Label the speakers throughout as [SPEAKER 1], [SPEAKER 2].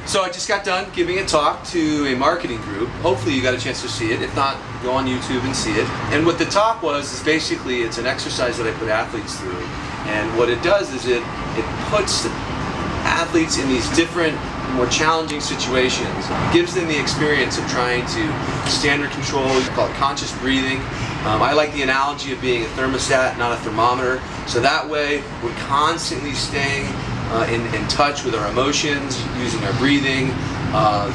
[SPEAKER 1] So I just got done giving a talk to a marketing group. Hopefully you got a chance to see it. If not, go on YouTube and see it. And what the talk was is basically it's an exercise that I put athletes through. And what it does is it puts athletes in these different, more challenging situations. It gives them the experience of trying to stand under control. We call it conscious breathing. I like the analogy of being a thermostat, not a thermometer. So that way we're constantly staying in touch with our emotions, using our breathing,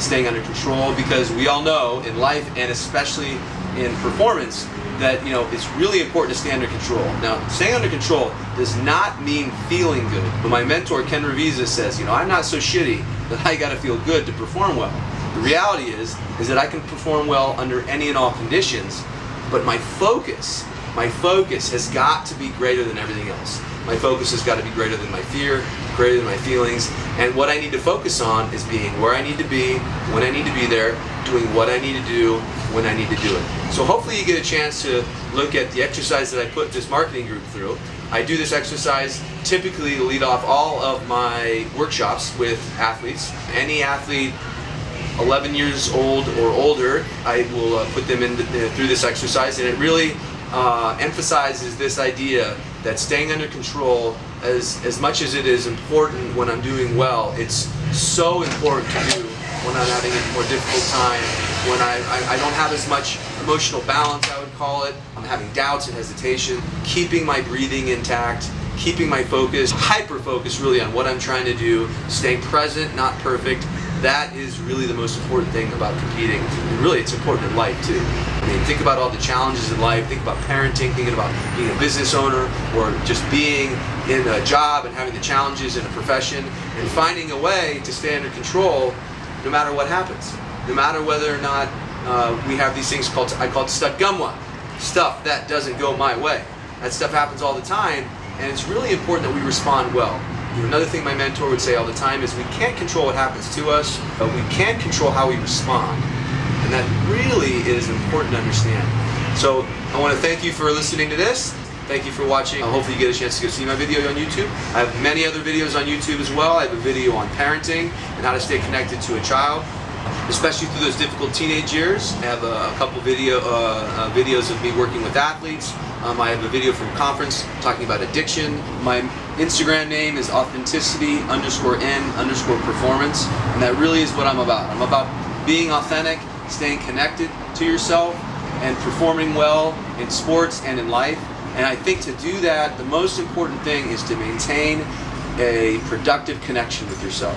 [SPEAKER 1] staying under control, because we all know in life and especially in performance that it's really important to stay under control. Now, staying under control does not mean feeling good. But my mentor Ken Ravizza says, I'm not so shitty that I got to feel good to perform well. The reality is that I can perform well under any and all conditions, but my focus has got to be greater than everything else. My focus has got to be greater than my fear, greater than my feelings, and what I need to focus on is being where I need to be, when I need to be there, doing what I need to do, when I need to do it. So hopefully you get a chance to look at the exercise that I put this marketing group through. I do this exercise typically to lead off all of my workshops with athletes. Any athlete 11 years old or older, I will put them through this exercise, and it really emphasizes this idea that staying under control, as much as it is important when I'm doing well, it's so important to do when I'm having a more difficult time, when I don't have as much emotional balance, I would call it. I'm having doubts and hesitation, keeping my breathing intact, keeping my focus, hyper-focus really on what I'm trying to do, staying present, not perfect. That is really the most important thing about competing. And really, it's important in life too. I mean, think about all the challenges in life. Think about parenting, thinking about being a business owner, or just being in a job and having the challenges in a profession, and finding a way to stay under control no matter what happens. No matter whether or not we have these things I call it stadgamwa, stuff that doesn't go my way. That stuff happens all the time, and it's really important that we respond well. Another thing my mentor would say all the time is we can't control what happens to us, but we can control how we respond. And that really is important to understand. So I want to thank you for listening to this. Thank you for watching. Hopefully you get a chance to go see my video on YouTube. I have many other videos on YouTube as well. I have a video on parenting and how to stay connected to a child, especially through those difficult teenage years. I have a couple videos of me working with athletes. I have a video from a conference talking about addiction. My Instagram name is authenticity_n_performance, and that really is what I'm about. I'm about being authentic, staying connected to yourself, and performing well in sports and in life. And I think to do that, the most important thing is to maintain a productive connection with yourself,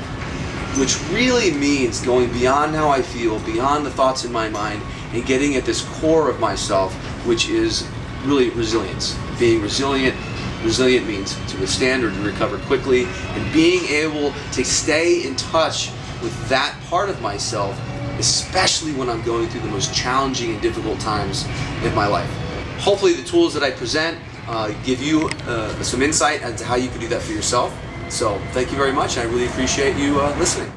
[SPEAKER 1] which really means going beyond how I feel, beyond the thoughts in my mind, and getting at this core of myself, which is really resilience. Being resilient. Resilient means to withstand or to recover quickly, and being able to stay in touch with that part of myself, especially when I'm going through the most challenging and difficult times in my life. Hopefully the tools that I present give you some insight into how you can do that for yourself. So thank you very much, and I really appreciate you listening.